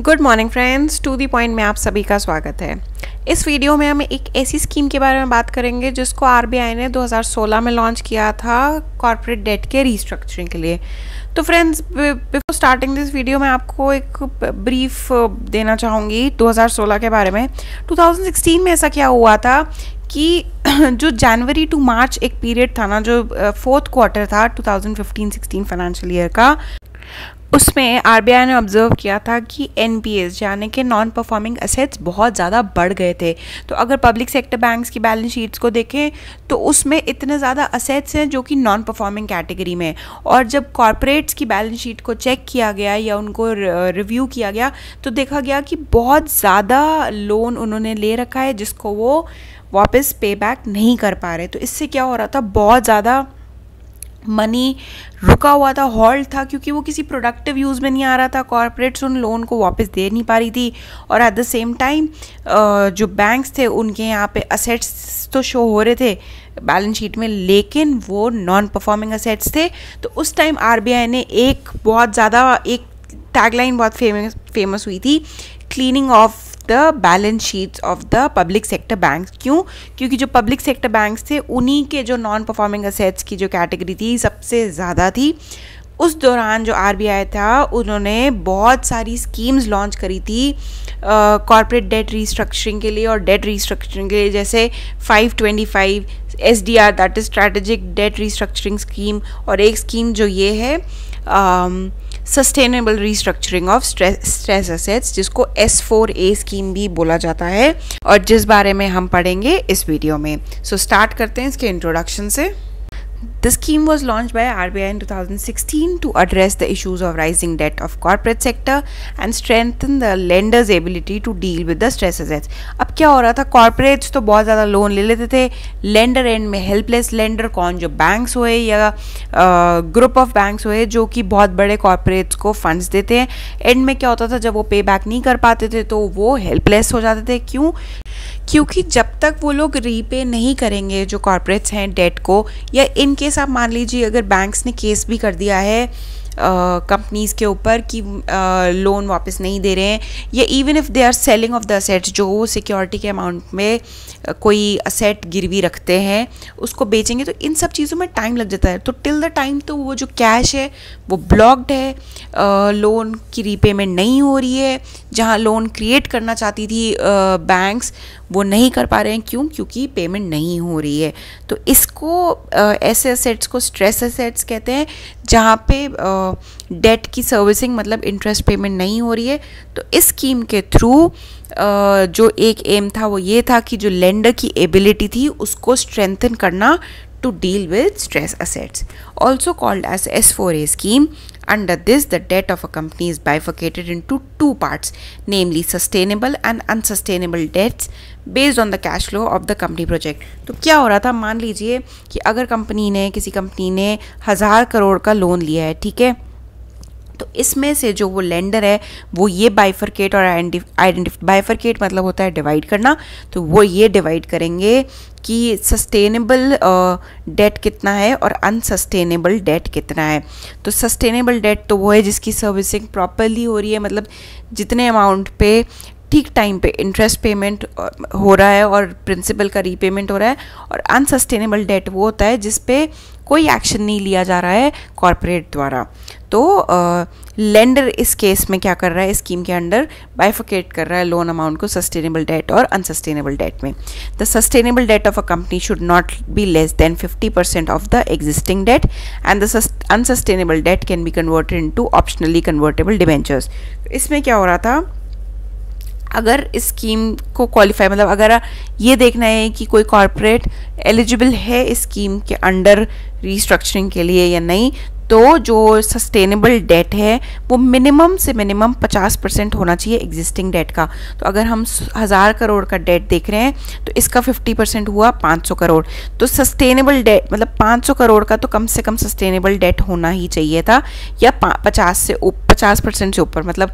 Good morning friends, to the point में आप सभी का स्वागत है। इस वीडियो में हम एक ऐसी स्कीम के बारे में बात करेंगे जिसको आरबीआई ने 2016 में लॉन्च किया था कॉर्पोरेट डेट के रीस्ट्रक्चरिंग के लिए। तो friends, before starting this video मैं आपको एक ब्रीफ देना चाहूँगी 2016 के बारे में। 2016 में ऐसा क्या हुआ था कि जो जनवरी टू मार्च एक पीरियड था ना, जो फोर्थ क्वार्टर था 2015-16 फाइनेंशियल ईयर का, उसमें आरबीआई ने ऑब्जर्व किया था कि एनपीएस यानी कि नॉन परफॉर्मिंग असेट्स बहुत ज़्यादा बढ़ गए थे। तो अगर पब्लिक सेक्टर बैंक्स की बैलेंस शीट्स को देखें तो उसमें इतने ज़्यादा असेट्स हैं जो कि नॉन परफॉर्मिंग कैटेगरी में, और जब कॉर्पोरेट्स की बैलेंस शीट को चेक किया गया या उनको रिव्यू किया गया तो देखा गया कि बहुत ज़्यादा लोन उन्होंने ले रखा है जिसको वो वापस पे बैक नहीं कर पा रहे। तो इससे क्या हो रहा था, बहुत ज़्यादा मनी रुका हुआ था, हॉल्ट था, क्योंकि वो किसी प्रोडक्टिव यूज़ में नहीं आ रहा था। कॉर्पोरेट्स उन लोन को वापस दे नहीं पा रही थी, और एट द सेम टाइम जो बैंक्स थे उनके यहाँ पे असेट्स तो शो हो रहे थे बैलेंस शीट में, लेकिन वो नॉन परफॉर्मिंग असेट्स थे। तो उस टाइम आरबीआई ने एक बहुत ज़्यादा एक टैगलाइन बहुत फेमस हुई थी, cleaning of the balance sheets of the public sector banks. क्यों? क्योंकि जो पब्लिक सेक्टर बैंक्स थे उन्हीं के जो नॉन परफॉर्मिंग असेट्स की जो कैटेगरी थी सबसे ज़्यादा थी। उस दौरान जो आरबीआई था उन्होंने बहुत सारी स्कीम्स लॉन्च करी थी कॉर्पोरेट डेट रीस्ट्रक्चरिंग के लिए और डेट रीस्ट्रक्चरिंग के लिए, जैसे 525 SDR that is strategic debt restructuring scheme, और एक स्कीम जो ये है sustainable restructuring of stress assets, जिसको S4A स्कीम भी बोला जाता है, और जिस बारे में हम पढ़ेंगे इस वीडियो में। सो स्टार्ट करते हैं इसके इंट्रोडक्शन से। The scheme was launched by RBI in 2016 to address the issues of rising debt of corporate sector and strengthen the lender's ability to deal with the stress assets। अब क्या हो रहा था, corporates तो बहुत ज़्यादा लोन ले लेते थे, लेंडर एंड में हेल्पलेस लेंडर कौन, जो बैंक्स हुए या ग्रुप ऑफ बैंक्स हुए जो कि बहुत बड़े कॉर्पोरेट्स को फंड्स देते हैं। एंड में क्या होता था, जब वो पे बैक नहीं कर पाते थे तो वो हेल्पलेस हो जाते थे। क्यों? क्योंकि जब तक वो लोग रीपे नहीं करेंगे जो कॉर्पोरेट्स हैं डेट को, या इन केस आप मान लीजिए अगर बैंक्स ने केस भी कर दिया है कंपनीज़ के ऊपर कि लोन वापस नहीं दे रहे हैं, या even if they are selling of the assets, जो सिक्योरिटी के अमाउंट में कोई असेट गिरवी रखते हैं उसको बेचेंगे, तो इन सब चीज़ों में टाइम लग जाता है। तो टिल द टाइम तो वो जो कैश है वो ब्लॉक्ड है, लोन की रीपेमेंट नहीं हो रही है, जहाँ लोन क्रिएट करना चाहती थी बैंक्स वो नहीं कर पा रहे हैं। क्यों? क्योंकि पेमेंट नहीं हो रही है। तो इसको ऐसे असेट्स को स्ट्रेस असेट्स कहते हैं, जहाँ पे डेट की सर्विसिंग मतलब इंटरेस्ट पेमेंट नहीं हो रही है। तो इस स्कीम के थ्रू जो एक एम था वो ये था कि जो लेंडर की एबिलिटी थी उसको स्ट्रेंथन करना to deal with stress assets, also called as S4A scheme. Under this, the debt of a company is bifurcated into two parts, namely sustainable and unsustainable debts based on the cash flow of the company project। तो क्या हो रहा था, मान लीजिए कि अगर किसी कंपनी ने 1000 करोड़ का लोन लिया है, ठीक है, तो इसमें से जो वो लेंडर है वो ये बाइफरकेट और बाइफरकेट मतलब होता है डिवाइड करना, तो वो ये डिवाइड करेंगे कि सस्टेनेबल डेट कितना है और अनसस्टेनेबल डेट कितना है। तो सस्टेनेबल डेट तो वो है जिसकी सर्विसिंग प्रॉपरली हो रही है, मतलब जितने अमाउंट पे ठीक टाइम पे इंटरेस्ट पेमेंट हो रहा है और प्रिंसिपल का रीपेमेंट हो रहा है, और अनसस्टेनेबल डेट वो होता है जिस पे कोई एक्शन नहीं लिया जा रहा है कॉर्पोरेट द्वारा। तो लेंडर इस केस में क्या कर रहा है, इस स्कीम के अंडर बाइफरकेट कर रहा है लोन अमाउंट को सस्टेनेबल डेट और अनसस्टेनेबल डेट में। The sustainable debt of a company should not be less than 50% of the existing debt, and the unsustainable debt can be converted into optionally convertible debentures. इसमें क्या हो रहा था, अगर इस स्कीम को क्वालिफाई मतलब अगर ये देखना है कि कोई कॉर्पोरेट एलिजिबल है इस स्कीम के अंडर रीस्ट्रक्चरिंग के लिए या नहीं, तो जो सस्टेनेबल डेट है वो मिनिमम से मिनिमम 50% होना चाहिए एग्जिस्टिंग डेट का। तो अगर हम 1000 करोड़ का डेट देख रहे हैं तो इसका 50% हुआ 500 करोड़। तो सस्टेनेबल डेट मतलब 500 करोड़ का तो कम से कम सस्टेनेबल डेट होना ही चाहिए था, या 50% से ऊपर मतलब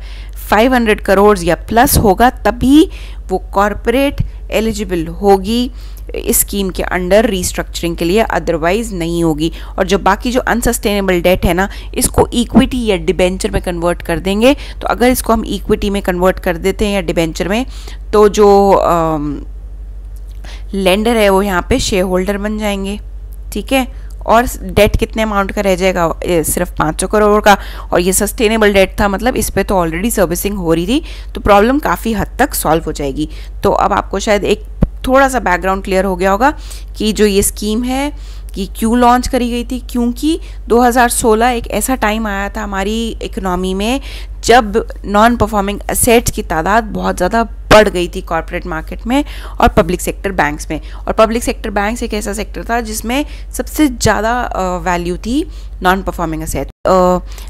500 करोड़ या प्लस होगा, तभी वो कॉर्पोरेट एलिजिबल होगी इस स्कीम के अंडर रीस्ट्रक्चरिंग के लिए, अदरवाइज नहीं होगी। और जो बाकी जो अनसस्टेनेबल डेट है ना, इसको इक्विटी या डिबेंचर में कन्वर्ट कर देंगे। तो अगर इसको हम इक्विटी में कन्वर्ट कर देते हैं या डिबेंचर में, तो जो लेंडर है वो यहाँ पे शेयर होल्डर बन जाएंगे, ठीक है। और डेट कितने अमाउंट का रह जाएगा, सिर्फ 500 करोड़ का। और ये सस्टेनेबल डेट था, मतलब इस पे तो ऑलरेडी सर्विसिंग हो रही थी, तो प्रॉब्लम काफ़ी हद तक सॉल्व हो जाएगी। तो अब आपको शायद एक थोड़ा सा बैकग्राउंड क्लियर हो गया होगा कि जो ये स्कीम है कि क्यों लॉन्च करी गई थी। क्योंकि 2016 एक ऐसा टाइम आया था हमारी इकोनॉमी में जब नॉन परफॉर्मिंग एसेट्स की तादाद बहुत ज़्यादा बढ़ गई थी कॉर्पोरेट मार्केट में और पब्लिक सेक्टर बैंक्स में। और पब्लिक सेक्टर बैंक्स एक ऐसा सेक्टर था जिसमें सबसे ज़्यादा वैल्यू थी नॉन परफॉर्मिंग एसेट।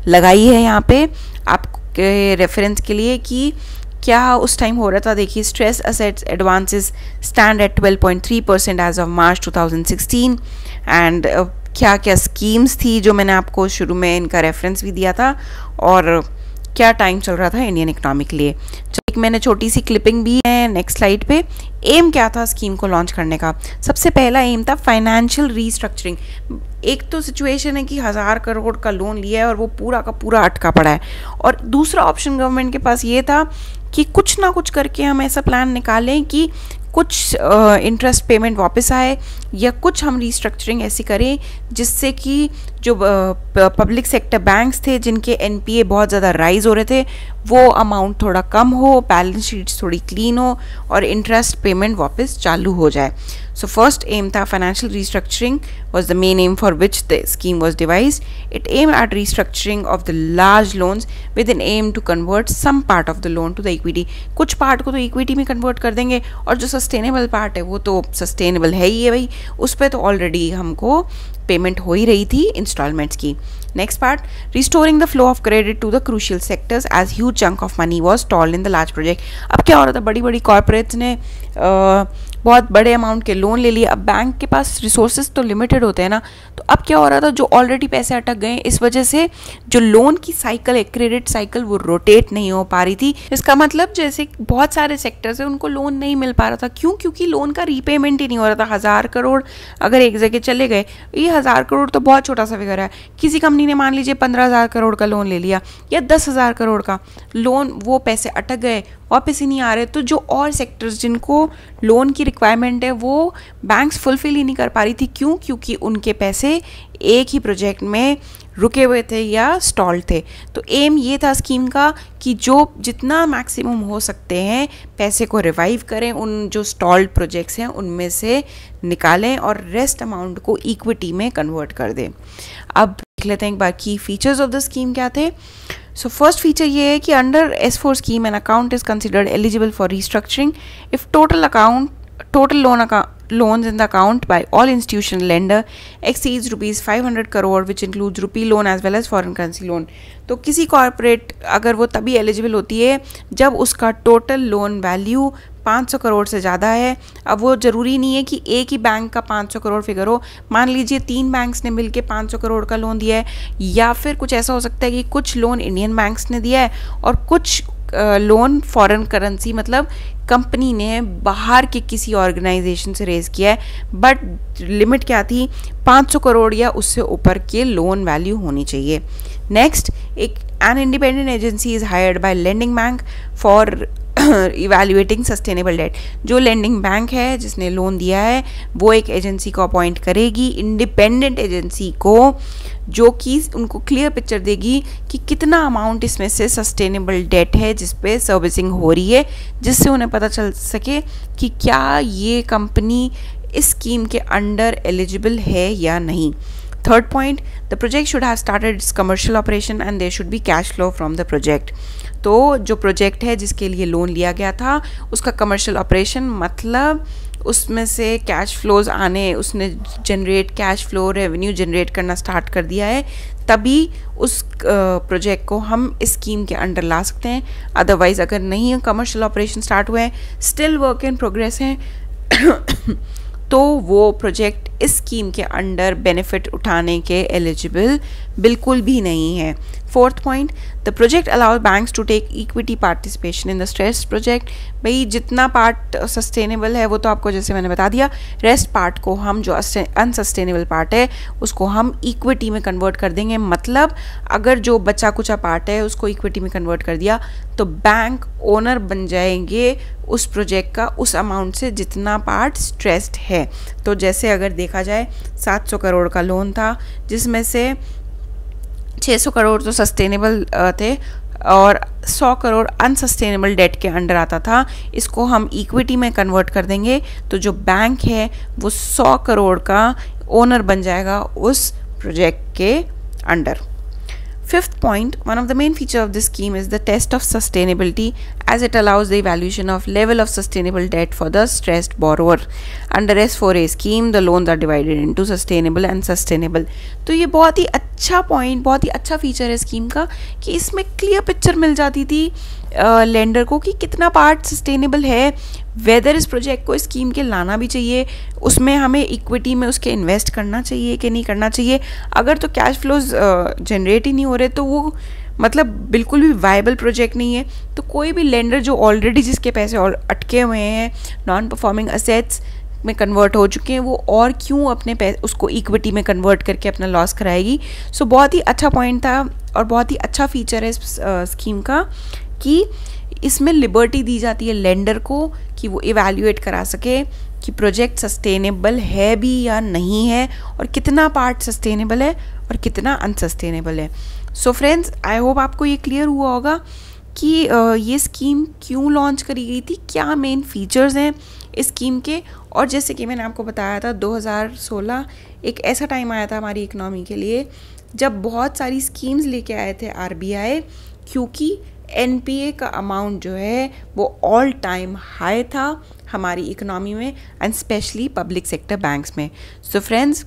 लगाई है यहाँ पे आपके रेफरेंस के लिए कि क्या उस टाइम हो रहा था। देखिए, stress assets advances stand at 12.3% as of March 2016। एंड क्या क्या स्कीम्स थी जो मैंने आपको शुरू में इनका रेफरेंस भी दिया था, और क्या टाइम चल रहा था इंडियन इकोनॉमी के लिए। एक मैंने छोटी सी क्लिपिंग भी है नेक्स्ट स्लाइड पे। एम क्या था स्कीम को लॉन्च करने का? सबसे पहला एम था फाइनेंशियल रीस्ट्रक्चरिंग। एक तो सिचुएशन है कि 1000 करोड़ का लोन लिया है और वो पूरा का पूरा अटका पड़ा है, और दूसरा ऑप्शन गवर्नमेंट के पास ये था कि कुछ ना कुछ करके हम ऐसा प्लान निकालें कि कुछ इंटरेस्ट पेमेंट वापस आए, या कुछ हम रीस्ट्रक्चरिंग ऐसी करें जिससे कि जो पब्लिक सेक्टर बैंक्स थे जिनके एनपीए बहुत ज़्यादा राइज हो रहे थे, वो अमाउंट थोड़ा कम हो, बैलेंस शीट्स थोड़ी क्लीन हो और इंटरेस्ट पेमेंट वापस चालू हो जाए। सो फर्स्ट एम था financial restructuring was the main aim for which the scheme was devised. It aimed at restructuring of the large loans with an aim to convert some part of the loan to the equity. कुछ part को तो equity में convert कर देंगे, और जो sustainable part है वो तो सस्टेनेबल है ही है भाई, उस पर तो ऑलरेडी हमको पेमेंट हो ही रही थी इंस्टॉलमेंट्स की। Next part, restoring the flow of credit to the crucial sectors as huge chunk of money was stalled in the large project. अब क्या हो रहा था, बड़ी बड़ी कॉर्पोरेट्स ने बहुत बड़े अमाउंट के लोन ले लिए। अब बैंक के पास रिसोर्सेज तो लिमिटेड होते हैं ना, तो अब क्या हो रहा था, जो ऑलरेडी पैसे अटक गए, इस वजह से जो लोन की साइकिल है, क्रेडिट साइकिल, वो रोटेट नहीं हो पा रही थी। इसका मतलब जैसे बहुत सारे सेक्टर्स है उनको लोन नहीं मिल पा रहा था। क्यों? क्योंकि लोन का रीपेमेंट ही नहीं हो रहा था। 1000 करोड़ अगर एक जगह चले गए, ये 1000 करोड़ तो बहुत छोटा सा फिगर है। किसी कंपनी ने मान लीजिए 15,000 करोड़ का लोन ले लिया या 10,000 करोड़ का लोन, वो पैसे अटक गए, वापस ही नहीं आ रहे, तो जो और सेक्टर्स जिनको लोन की रिक्वायरमेंट है वो बैंक्स फुलफिल ही नहीं कर पा रही थी। क्यों? क्योंकि उनके पैसे एक ही प्रोजेक्ट में रुके हुए थे या स्टॉल्ड थे। तो एम ये था स्कीम का कि जो जितना मैक्सिमम हो सकते हैं पैसे को रिवाइव करें, उन जो स्टॉल्ड प्रोजेक्ट्स हैं उनमें से निकालें और रेस्ट अमाउंट को इक्विटी में कन्वर्ट कर दें। अब देख लेते हैं एक बार की फीचर्स ऑफ द स्कीम क्या थे। सो फर्स्ट फीचर ये है कि under S4 scheme an account is considered eligible for restructuring if total loans in the account by all institutional lender exceeds rupees 500 crore, which includes rupee loan as well as foreign currency loan. तो किसी corporate अगर वो तभी eligible होती है जब उसका total loan value 500 crore से ज़्यादा है। अब वो ज़रूरी नहीं है कि एक ही बैंक का 500 करोड़ फिगर हो। मान लीजिए 3 बैंक्स ने मिलके 500 करोड़ का लोन दिया है, या फिर कुछ ऐसा हो सकता है कि कुछ लोन इंडियन बैंक्स ने दिया है और कुछ लोन फॉरेन करेंसी, मतलब कंपनी ने बाहर के किसी ऑर्गेनाइजेशन से रेज किया है, बट लिमिट क्या थी, 500 करोड़ या उससे ऊपर के लोन वैल्यू होनी चाहिए। Next, an independent agency is hired by lending bank for evaluating sustainable debt. जो लेंडिंग बैंक है जिसने लोन दिया है वो एक एजेंसी को अपॉइंट करेगी, इंडिपेंडेंट एजेंसी को, जो कि उनको क्लियर पिक्चर देगी कि कितना अमाउंट इसमें से सस्टेनेबल डेट है जिस पे सर्विसिंग हो रही है, जिससे उन्हें पता चल सके कि क्या ये कंपनी इस स्कीम के अंडर एलिजिबल है या नहीं। Third point, the project should have started its commercial operation and there should be cash flow from the project. तो जो प्रोजेक्ट है जिसके लिए लोन लिया गया था उसका कमर्शियल ऑपरेशन, मतलब उसमें से कैश फ्लोज आने, उसने generate cash flow, revenue generate करना स्टार्ट कर दिया है, तभी उस प्रोजेक्ट को हम इस स्कीम के अंडर ला सकते हैं। अदरवाइज अगर नहीं कमर्शियल ऑपरेशन स्टार्ट हुए हैं, स्टिल वर्क इन प्रोग्रेस हैं तो वो प्रोजेक्ट इस स्कीम के अंडर बेनिफिट उठाने के एलिजिबल बिल्कुल भी नहीं है। Fourth point, the project allows banks to take equity participation in the stressed project. भाई जितना पार्ट सस्टेनेबल है वो तो आपको जैसे मैंने बता दिया, रेस्ट पार्ट को हम जो अनसस्टेनेबल पार्ट है उसको हम इक्विटी में कन्वर्ट कर देंगे। मतलब अगर जो बचा कुचा पार्ट है उसको इक्विटी में कन्वर्ट कर दिया तो बैंक ओनर बन जाएंगे उस प्रोजेक्ट का उस अमाउंट से जितना पार्ट स्ट्रेस्ड है। तो जैसे अगर देखा जाए 700 करोड़ का लोन था जिसमें से 600 करोड़ तो सस्टेनेबल थे और 100 करोड़ अनसस्टेनेबल डेट के अंडर आता था। इसको हम इक्विटी में कन्वर्ट कर देंगे तो जो बैंक है वो 100 करोड़ का ओनर बन जाएगा उस प्रोजेक्ट के under. Fifth point, one of the main features of this scheme is the test of sustainability, as it allows the evaluation of level of sustainable debt for the stressed borrower. Under S4A scheme, the loans are divided into sustainable and sustainable. तो ये बहुत ही अच्छा point, बहुत ही अच्छा feature है scheme का कि इसमें क्लियर पिक्चर मिल जाती थी लेंडर को कि कितना पार्ट सस्टेनेबल है, वेदर इस प्रोजेक्ट को स्कीम के लाना भी चाहिए, उसमें हमें इक्विटी में उसके इन्वेस्ट करना चाहिए कि नहीं करना चाहिए। अगर तो कैश फ्लोज जनरेट ही नहीं हो रहे तो वो मतलब बिल्कुल भी वायबल प्रोजेक्ट नहीं है। तो कोई भी लेंडर जो ऑलरेडी जिसके पैसे और अटके हुए हैं, नॉन परफॉर्मिंग असेट्स में कन्वर्ट हो चुके हैं, वो और क्यों अपने पैसे उसको इक्विटी में कन्वर्ट करके अपना लॉस कराएगी। सो बहुत ही अच्छा पॉइंट था और बहुत ही अच्छा फीचर है इस स्कीम का कि इसमें लिबर्टी दी जाती है लेंडर को कि वो इवैल्यूएट करा सके कि प्रोजेक्ट सस्टेनेबल है भी या नहीं है और कितना पार्ट सस्टेनेबल है और कितना अनसस्टेनेबल है। सो फ्रेंड्स, आई होप आपको ये क्लियर हुआ होगा कि ये स्कीम क्यों लॉन्च करी गई थी, क्या मेन फीचर्स हैं इस स्कीम के। और जैसे कि मैंने आपको बताया था 2016 एक ऐसा टाइम आया था हमारी इकोनॉमी के लिए जब बहुत सारी स्कीम्स लेके आए थे आरबीआई, क्योंकि एनपीए का अमाउंट जो है वो ऑल टाइम हाई था हमारी इकोनॉमी में and especially public sector banks में। So friends,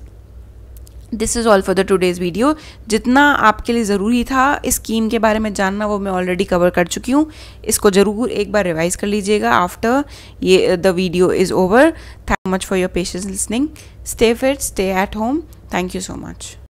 this is all for the today's video. जितना आपके लिए ज़रूरी था इस स्कीम के बारे में जानना वो मैं ऑलरेडी कवर कर चुकी हूँ। इसको ज़रूर एक बार रिवाइज कर लीजिएगा आफ्टर ये the video is over. Thank you much for your patience listening. Stay fit, stay at home. Thank you so much.